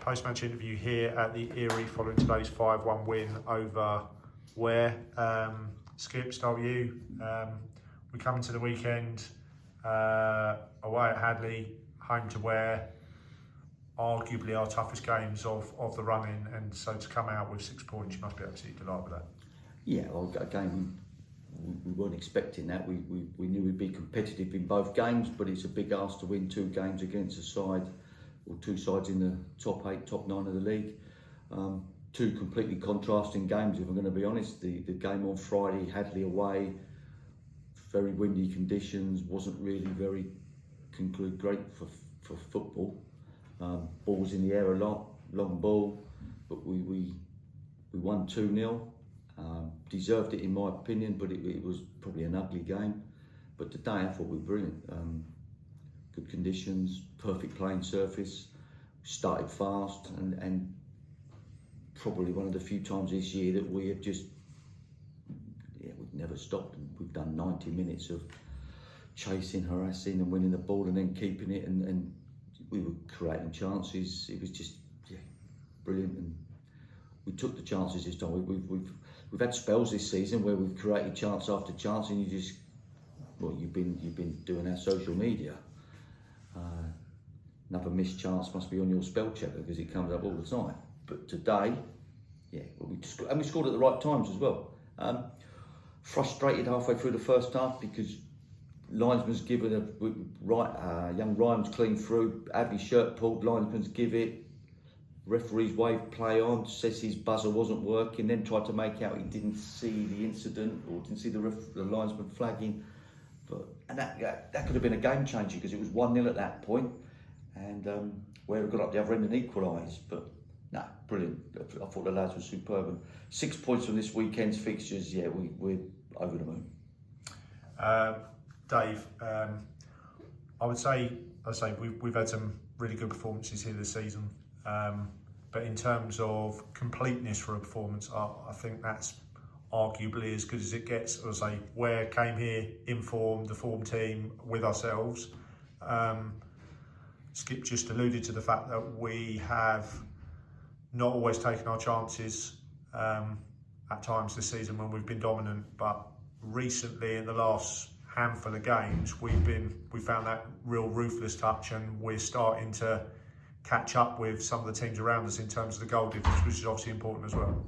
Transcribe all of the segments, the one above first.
Post-match interview here at the Erie following today's 5-1 win over Ware. Skip, start with you. We come into the weekend away at Hadley, home to Ware, arguably our toughest games of the run-in, and so to come out with 6 points, you must be absolutely delighted with that. Yeah, well, again, we weren't expecting that. We knew we'd be competitive in both games, but it's a big ask to win 2 games against a side, or 2 sides in the top 8, top 9 of the league. 2 completely contrasting games, if I'm going to be honest. The game on Friday, Hadley away, very windy conditions, wasn't really very great for football. Balls in the air a lot, long ball, but we won 2-0. Deserved it in my opinion, but it was probably an ugly game. But today I thought we were brilliant. Good conditions, perfect playing surface, started fast, and probably one of the few times this year that we have just, we've never stopped. We've done 90 minutes of chasing, harassing and winning the ball and then keeping it, and we were creating chances. It was just brilliant, and we took the chances this time. We've had spells this season where we've created chance after chance, and you just, well, you've been doing our social media. Another missed chance must be on your spell checker because it comes up all the time. But today, we scored at the right times as well. Frustrated halfway through the first half because linesman's given young Ryan's clean through, had his shirt pulled, linesman's give it, referee's wave play on, says his buzzer wasn't working, then tried to make out he didn't see the incident or didn't see the linesman flagging. And that could have been a game changer because it was 1-0 at that point, and Ware got up the other end and equalised. But no, brilliant. I thought the lads were superb. And 6 points from this weekend's fixtures, we're over the moon. Dave, I would say we've had some really good performances here this season, but in terms of completeness for a performance, I think that's arguably as good as it gets. As I say, Ware came here informed, the form team with ourselves. Skip just alluded to the fact that we have not always taken our chances at times this season when we've been dominant, but recently in the last handful of games we found that real ruthless touch, and we're starting to catch up with some of the teams around us in terms of the goal difference, which is obviously important as well.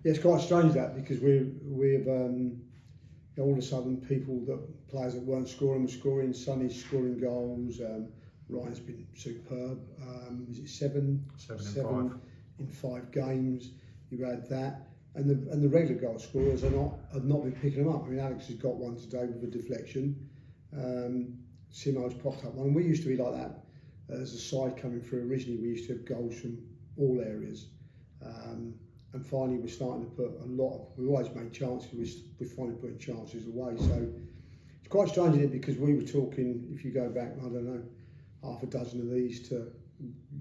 It's quite strange that, because we've all of a sudden players that weren't scoring were scoring. Sonny's scoring goals. Ryan's been superb. Is it seven in 5 games? You had that, and the regular goal scorers have not been picking them up. I mean, Alex has got one today with a deflection. Simo's popped up one. And we used to be like that as a side coming through. Originally, we used to have goals from all areas. And finally we're starting to put we always made chances, we're finally putting chances away. So it's quite strange, isn't it? Because we were talking, if you go back, I don't know, half a dozen of these to,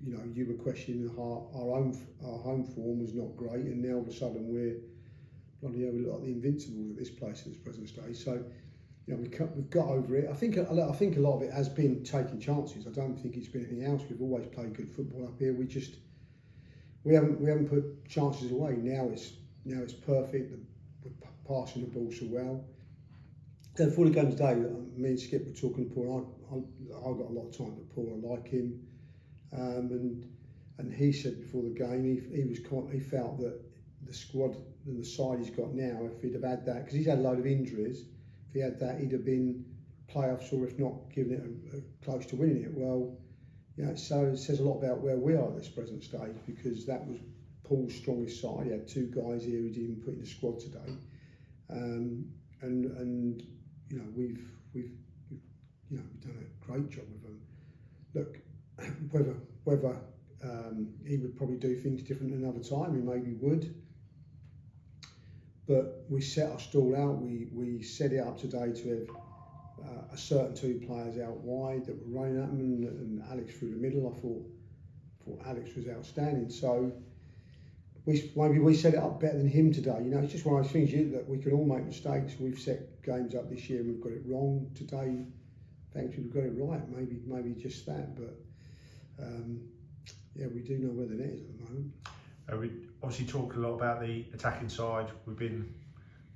you were questioning our home form was not great, and now all of a sudden we look like the Invincibles at this place at this present stage. So we've got over it. I think a lot of it has been taking chances. I don't think it's been anything else. We've always played good football up here. We haven't put chances away. Now it's perfect. We're passing the ball so well. Then before the game today, me and Skip were talking to Paul. I've got a lot of time with Paul. I like him, and he said before the game he felt that the squad and the side he's got now, if he'd have had that, because he's had a load of injuries, if he had that, he'd have been playoffs, or if not, giving it close to winning it. Well, so it says a lot about where we are at this present stage, because that was Paul's strongest side. He had 2 guys here who didn't put in the squad today, and we've done a great job with them. Look, whether he would probably do things different another time, he maybe would, but we set our stall out. We set it up today to have a certain 2 players out wide that were running at them, and Alex through the middle. I thought Alex was outstanding. So maybe we set it up better than him today. It's just one of those things that we can all make mistakes. We've set games up this year and we've got it wrong. Today, thankfully, we've got it right. Maybe just that. But yeah, we do know where the net is at the moment. We obviously talk a lot about the attacking side. We've been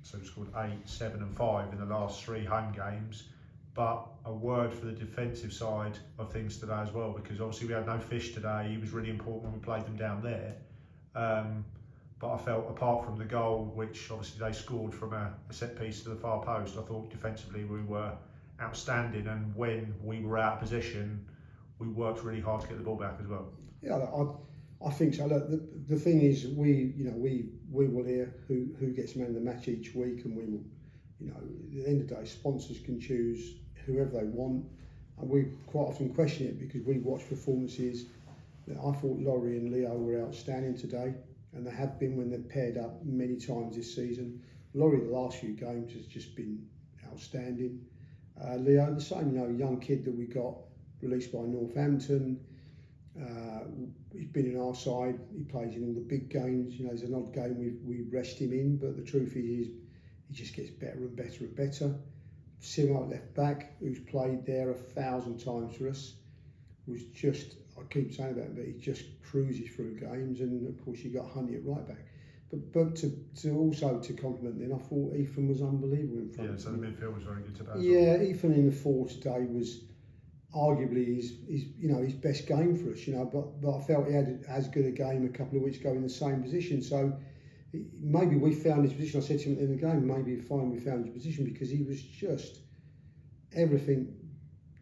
scored 8, 7 and 5 in the last 3 home games. But a word for the defensive side of things today as well, because obviously we had no Fish today. He was really important when we played them down there. But I felt apart from the goal, which obviously they scored from a set piece to the far post, I thought defensively we were outstanding. And when we were out of possession, we worked really hard to get the ball back as well. Yeah, I think so. Look, the thing is, we will hear who gets man of the match each week, and we will, at the end of the day, sponsors can choose whoever they want, and we quite often question it because we watch performances. I thought Laurie and Leo were outstanding today, and they have been when they've paired up many times this season. Laurie, the last few games, has just been outstanding. Leo, the same, young kid that we got released by Northampton. He's been in our side. He plays in all the big games. There's an odd game we rest him in, but the truth is, he just gets better and better and better. Simo at left back, who's played there 1,000 times for us, was just, I keep saying about him, but he just cruises through games, and of course you got Honey at right back. But to also compliment them, I thought Ethan was unbelievable in front. Yeah, so the midfield was very good today. Yeah, Ethan in the 4 today was arguably his best game for us, but I felt he had as good a game a couple of weeks ago in the same position. So maybe we found his position. I said to him at the end of the game, maybe fine we found his position, because he was just, everything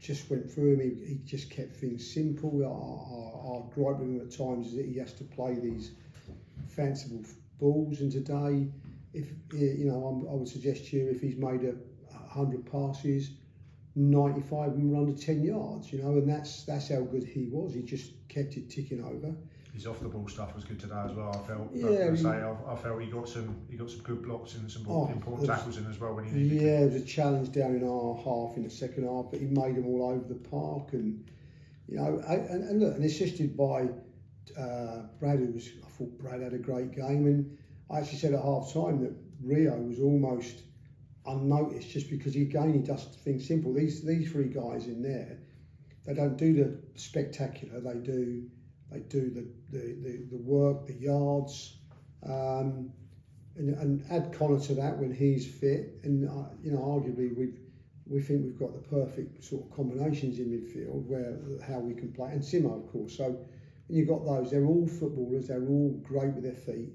just went through him. He just kept things simple. Our gripe with him at times is that he has to play these fanciful balls, and today, if I would suggest to you, if he's made 100 passes, 95 of them were under 10 yards, and that's how good he was. He just kept it ticking over. His off the ball stuff was good today as well. I felt. Yeah, I felt he got some good blocks and some important tackles in as well when he needed. Yeah, it was a challenge down in our half in the second half, but he made them all over the park, and and look, and assisted by Brad, I thought Brad had a great game, and I actually said at half time that Rio was almost unnoticed just because he does things simple. These 3 guys in there, they don't do the spectacular. They do the work, the yards, and add Connor to that when he's fit. And arguably we think we've got the perfect sort of combinations in midfield where how we can play, and Simo of course. So when you've got those, they're all footballers. They're all great with their feet.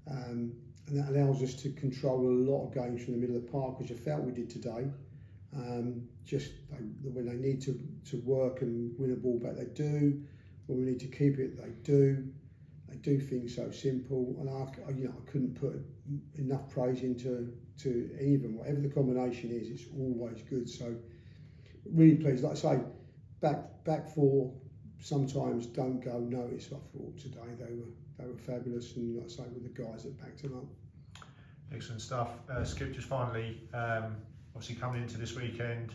And that allows us to control a lot of games from the middle of the park, which I felt we did today. When they need to work and win a ball back, they do. When we need to keep it, they do. They do things so simple, and I couldn't put enough praise into any of them. Whatever the combination is, it's always good. So really pleased. Like I say, back 4 sometimes don't go noticed. I thought today they were fabulous, and like I say, with the guys that backed them up. Excellent stuff. Skip, just finally, obviously coming into this weekend,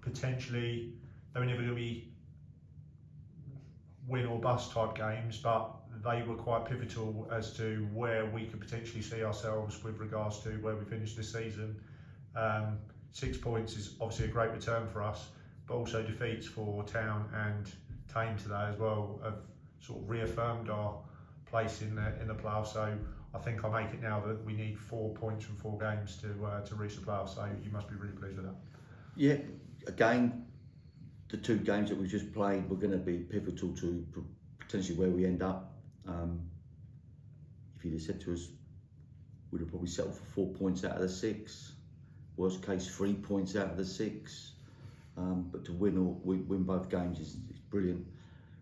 potentially they were never going to be win or bust type games, but they were quite pivotal as to where we could potentially see ourselves with regards to where we finished this season. 6 points is obviously a great return for us, but also defeats for Town and Tame today as well have sort of reaffirmed our place in the playoffs. So I think I make it now that we need 4 points from 4 games to reach the playoffs. So you must be really pleased with that. Yeah, again, the 2 games that we just played were going to be pivotal to potentially where we end up. If you'd have said to us, we'd have probably settled for 4 points out of the 6. Worst case, 3 points out of the 6. But to win both games is brilliant.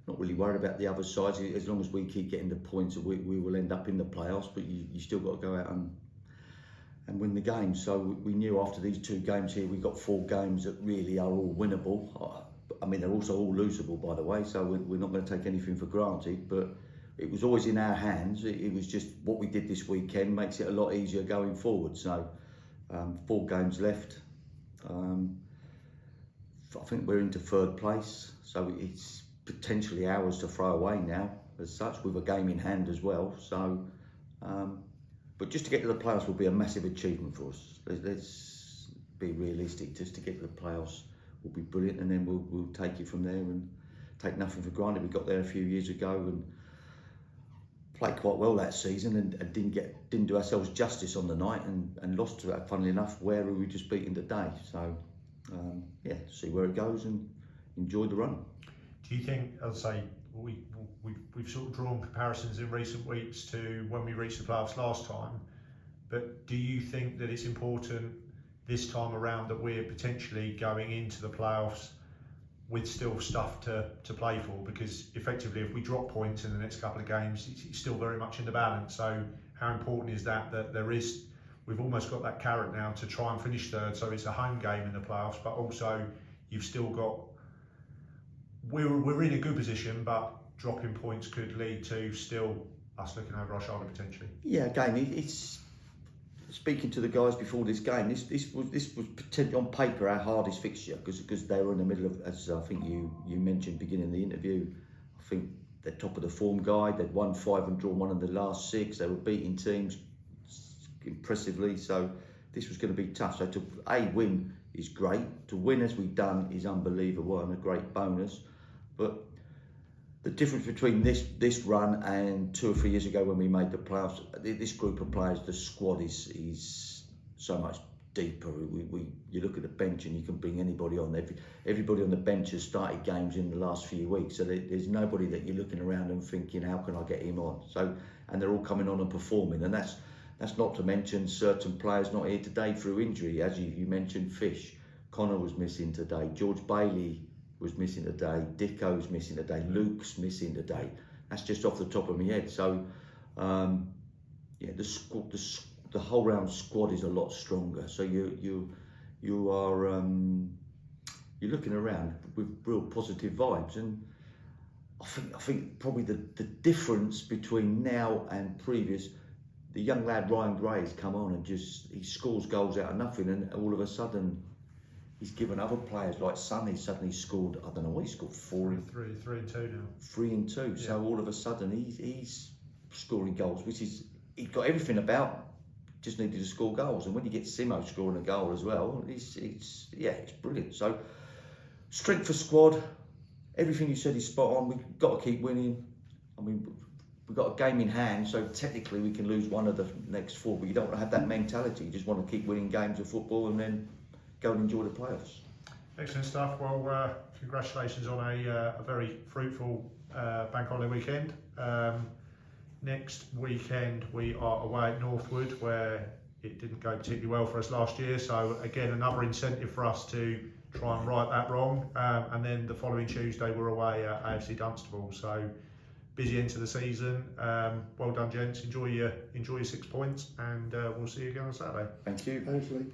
Not really worried about the other sides. As long as we keep getting the points, we will end up in the playoffs. But you still got to go out and win the game. So we knew after these 2 games here, we got 4 games that really are all winnable. I mean, they're also all losable, by the way. So we're not going to take anything for granted. But it was always in our hands. It was just what we did this weekend makes it a lot easier going forward. So 4 games left. I think we're into 3rd place. So it's potentially ours to throw away now, as such, with a game in hand as well. So, but just to get to the playoffs will be a massive achievement for us. Let's be realistic. Just to get to the playoffs will be brilliant, and then we'll take it from there and take nothing for granted. We got there a few years ago and played quite well that season, and didn't do ourselves justice on the night, and lost to that. Funnily enough, Ware we just beaten today. So yeah, see where it goes and enjoy the run. Do you think, as I say, we've sort of drawn comparisons in recent weeks to when we reached the playoffs last time, but do you think that it's important this time around that we're potentially going into the playoffs with still stuff to play for? Because effectively, if we drop points in the next couple of games, it's still very much in the balance. So how important is that we've almost got that carrot now to try and finish third, so it's a home game in the playoffs, but also you've still got, we're in a good position, but dropping points could lead to still us looking over our shoulder potentially. Yeah, again, it's speaking to the guys before this game. This was potentially on paper our hardest fixture because they were in the middle of, as I think you mentioned beginning of the interview. I think they're top of the form guide. They'd won 5 and drawn 1 of the last 6. They were beating teams impressively. So this was going to be tough. So to win is great. To win as we've done is unbelievable and a great bonus. But the difference between this run and 2 or 3 years ago when we made the playoffs, this group of players, the squad is so much deeper. You look at the bench and you can bring anybody on. Everybody on the bench has started games in the last few weeks, so there's nobody that you're looking around and thinking, how can I get him on? So, and they're all coming on and performing, and that's not to mention certain players not here today through injury. As you mentioned, Fish, Connor was missing today, George Bailey was missing today, Dicko's missing today, Luke's missing today. That's just off the top of my head. So yeah, the whole round squad is a lot stronger. So you're looking around with real positive vibes, and I think probably the difference between now and previous, the young lad Ryan Gray's come on and he scores goals out of nothing, and all of a sudden he's given other players like Sonny suddenly scored, I don't know what he scored, 3 and 2 now. 3 and 2. Yeah. So all of a sudden he's scoring goals, which is, he's got everything about, just needed to score goals. And when you get Simo scoring a goal as well, it's brilliant. So strength for squad, everything you said is spot on. We've got to keep winning. I mean, we've got a game in hand, so technically we can lose one of the next 4, but you don't want to have that mentality. You just want to keep winning games of football and then go and enjoy the playoffs. Excellent stuff. Well, congratulations on a very fruitful bank holiday weekend. Next weekend we are away at Northfield, where it didn't go particularly well for us last year. So again, another incentive for us to try and right that wrong. And then the following Tuesday we're away at AFC Dunstable. So busy into the season. Well done, gents. Enjoy your 6 points, and we'll see you again on Saturday. Thank you. Thanks, Lee.